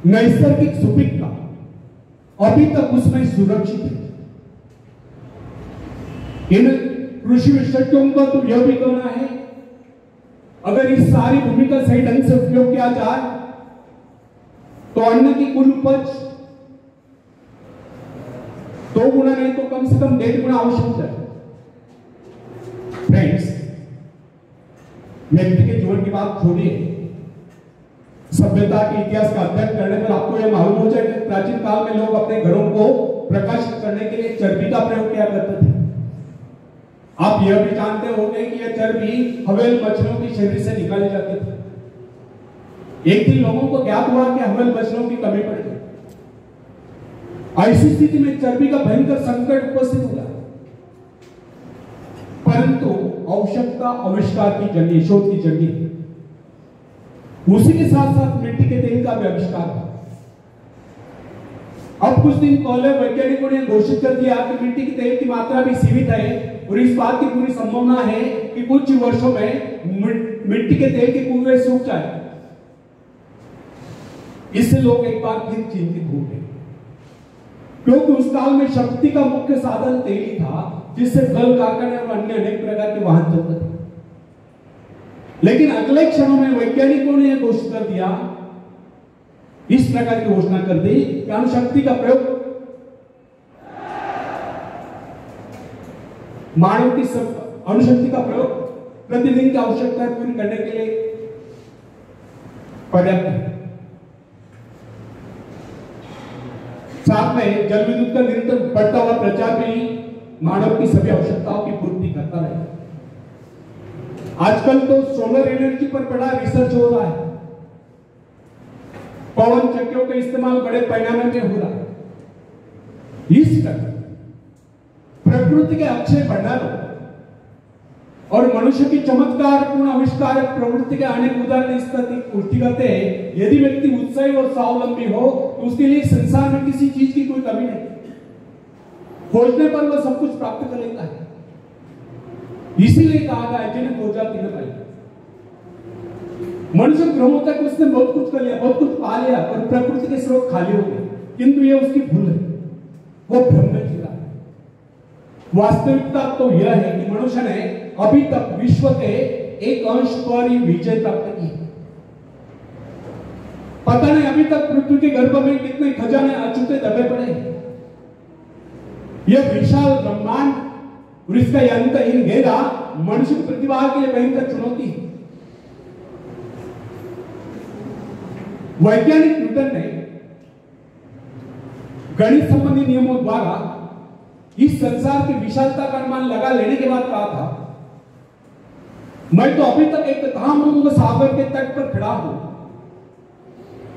नैसर्गिक सुपिकता अभी तक उसमें सुरक्षित है। इन कृषि विशेषज्ञों का तो यह भी कहना है, अगर इस सारी भूमि का सही ढंग से उपयोग किया जाए तो अन्न की कुल उपज 2 गुना नहीं तो कम से कम 1.5 गुना आवश्यक है। फ्रेंड्स, व्यक्ति के जीवन की बात छोड़िए, सभ्यता के इतिहास का अध्ययन करने पर आपको यह मालूम हो जाएगा कि प्राचीन काल में लोग अपने घरों को प्रकाशित करने के लिए चर्बी का प्रयोग किया करते थे। आप यह भी जानते होंगे कि यह चर्बी हवेल मछलियों के शरीर से निकाली जाती थी। एक दिन लोगों को ज्ञात हुआ कि हवेल मछलियों की कमी पड़ गई। ऐसी स्थिति में चर्बी का भयंकर संकट उपस्थित हुआ, परंतु आवश्यकता आविष्कार की जंगी, शोध की जंगी, उसी के साथ साथ मिट्टी के तेल का भी आविष्कार था। अब कुछ दिन पहले वैज्ञानिकों ने घोषित कर दिया कि मिट्टी के तेल की मात्रा भी सीमित है और इस बात की पूरी संभावना है कि कुछ वर्षों में मिट्टी के तेल के कुएं सूख जाए। इससे लोग एक बार फिर चिंतित हो गए, क्योंकि उस काल में शक्ति का मुख्य साधन तेल ही था, जिससे कल कारखाने और अन्य अनेक प्रकार के वाहन चलते थे। लेकिन अगले क्षणों में वैज्ञानिकों ने यह घोषित कर दिया, इस प्रकार की घोषणा कर दी कि अणुशक्ति का प्रयोग मानव की अणुशक्ति का प्रयोग प्रतिदिन की आवश्यकता पूरी करने के लिए पर्याप्त है। साथ में जल विद्युत का निरंतर बढ़ता हुआ प्रचार भी मानव की सभी आवश्यकताओं की पूर्ति करता रहे। आजकल तो सोलर एनर्जी पर बड़ा रिसर्च हो रहा है, पवन चक्कियों का इस्तेमाल बड़े पैमाने में हो रहा है। इस तरह प्रकृति के अक्षय भंडारों और मनुष्य की चमत्कारपूर्ण आविष्कार प्रवृत्ति के अनेक उदाहरण इस तरह की पुष्टि करते हैं। यदि व्यक्ति उत्साही और स्वावलंबी हो तो उसके लिए संसार में किसी चीज की कोई कमी नहीं, खोजने पर वह सब कुछ प्राप्त कर लेता है। इसीलिए कहा गया है जिन्हें खोजा तिन्हें पाया। मनुष्य ग्रहों तक उसने बहुत कुछ कर लिया, बहुत कुछ पा लिया, पर प्रकृति के स्रोत खाली हो गए, किंतु यह उसकी भूल है, वो भ्रम में जीता है। वास्तविकता तो यह है कि मनुष्य ने अभी तक विश्व के एक अंश पर ही विजय प्राप्त की। पता नहीं अभी तक पृथ्वी के गर्भ में कितने खजाने अछूते दबे पड़े हैं। यह विशाल ब्रह्मांड और इसका अंतहीन घेरा मनुष्य की प्रतिभा के लिए भयंकर चुनौती है। वैज्ञानिक न्यूटन ने गणित संबंधी नियमों द्वारा इस संसार की विशालता का अनुमान लगा लेने के बाद कहा था, मैं तो अभी तक एक तहामुंग सागर के तट पर खड़ा हूं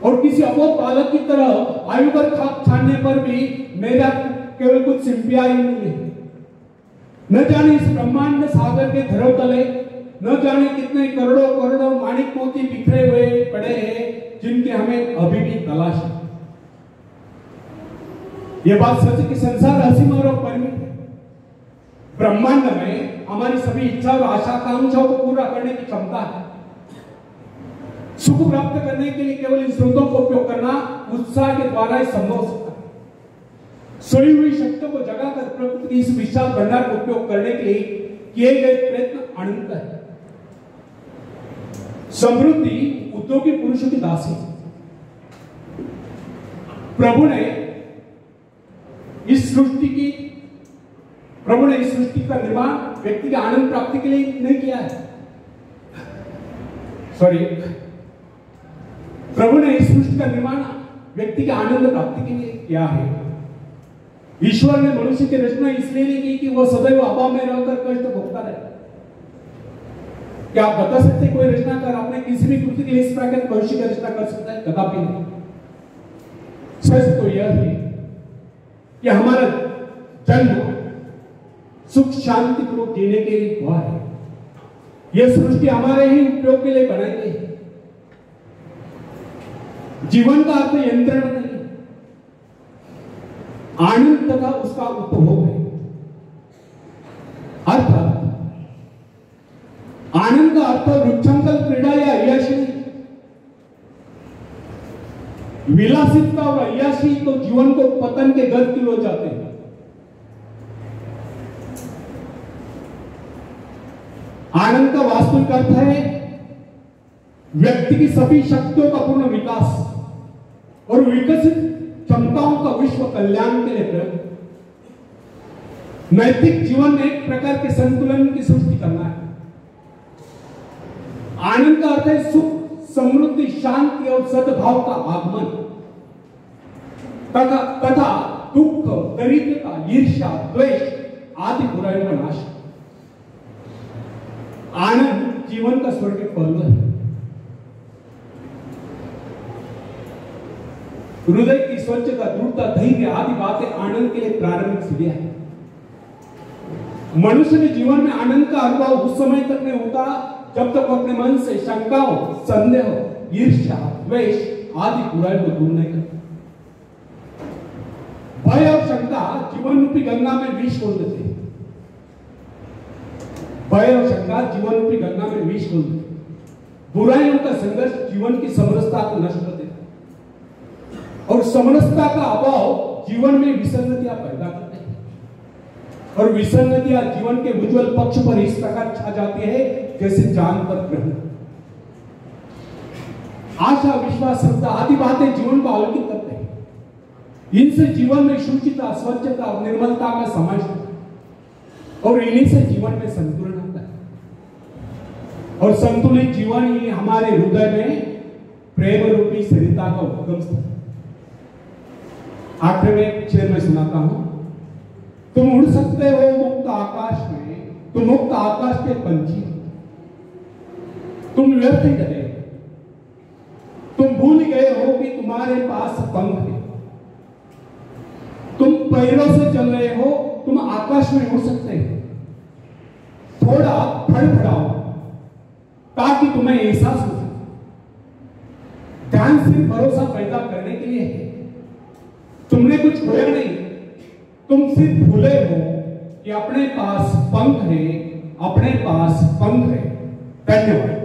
और किसी अबोध बालक की तरह आयु पर खाप छानने पर भी मेरा केवल कुछ सिंपिया ही मिली। न जाने इस ब्रह्मांड सागर के धरोतले न जाने कितने करोड़ों करोड़ों माणिक मोती बिखरे हुए पड़े हैं, जिनके हमें अभी भी तलाश है। यह बात सच है कि संसार असीम और परिमित है। ब्रह्मांड में हमारी सभी इच्छा और आकांक्षाओं को पूरा करने की क्षमता है। सुख प्राप्त करने के लिए केवल इन स्रोतों को उपयोग करना उत्साह के द्वारा ही संभव हो सकता है। सोई हुई शक्तियों को जगाकर प्रकृति की इस विशाल भंडार को उपयोग करने के लिए किए गए प्रयत्न अनंत है। समृद्धि उद्योगी पुरुषों की दासी। प्रभु ने इस सृष्टि का निर्माण व्यक्ति के आनंद प्राप्ति के लिए नहीं किया है। प्रभु ने इस सृष्टि का निर्माण व्यक्ति के आनंद प्राप्ति के लिए किया है। ईश्वर ने मनुष्य की रचना इसलिए नहीं की कि वह सदैव अभाव में रहकर कष्ट भोगता रहे। क्या आप बता सकते कोई रचनाकार अपने किसी भी कृति के लिए इस प्रकार के भविष्य की रचना कर सकता है? कदापि नहीं। सच तो यह है कि हमारा जन्म सुख शांति पूर्वक जीने के लिए हुआ है। यह सृष्टि हमारे ही उपयोग के लिए बनाई गई है। जीवन का अर्थ यंत्रण नहीं, आनंद तथा उसका उपभोग है। अर्थात आनंद का अर्थ रुच्छंकल क्रीडा या अय्याशी नहीं। विलासिता और अय्याशी तो जीवन को पतन के गर्त की ओर जाते हैं। आनंद का वास्तविक अर्थ है व्यक्ति की सभी शक्तियों का पूर्ण विकास और विकसित क्षमताओं का विश्व कल्याण के लिए प्रयोग। नैतिक जीवन में एक प्रकार के संतुलन की सृष्टि करना है। आनंद का अर्थ है सुख, समृद्धि, शांति और सद्भाव का आगमन तथा दुख, दरिद्रता, ईर्ष्या, द्वेष आदि बुराइयों का नाश। आनंद जीवन का स्वर्ग पहलू है। हृदय की स्वच्छता, दृढ़ता, धैर्य आदि बातें आनंद के लिए प्रारंभिक सीढ़ियां हैं। मनुष्य के जीवन में आनंद का अनुभव उस समय तक नहीं होता जब तक अपने मन से शंकाओं, संदेह, ईर्ष्या, द्वेष आदि बुराई को दूर नहीं करता। भय और शंका जीवन रूपी गंगा में विष खोल देते हैं। भय और शंका जीवन रूपी गंगा में विष खोल देते हैं। बुराइयों का संघर्ष जीवन की समरसता को नष्ट कर देता है और समरसता का अभाव जीवन में विसंगतियां पैदा करते हैं और विसंगतियां जीवन के उज्जवल पक्ष पर इस प्रकार छा जाती है जैसे चांद पर ग्रहण। आशा, विश्वास, श्रद्धा आदि बातें जीवन को आलोकित करते हैं। इनसे जीवन में शुचिता, स्वच्छता और निर्मलता का समावेश होता है और इन्हीं से जीवन में संतुलन आता है और संतुलित जीवन ही हमारे हृदय में प्रेम रूपी स्थिरता का उद्गम स्थल है। आखिर में एक शेर में सुनाता हूं। तुम उड़ सकते हो मुक्त आकाश में, तुम मुक्त आकाश के पंछी, तुम व्यर्थ ही रहे, तुम भूल गए हो कि तुम्हारे पास पंख है, तुम पैरों से चल रहे हो, तुम आकाश में उड़ सकते हो। थोड़ा फड़फड़ाओ ताकि तुम्हें एहसास हो सके। ध्यान सिर्फ भरोसा पैदा करने के लिए है। तुमने कुछ खोया नहीं, तुम सिर्फ भूले हो कि अपने पास पंख है, अपने पास पंख है। धन्यवाद।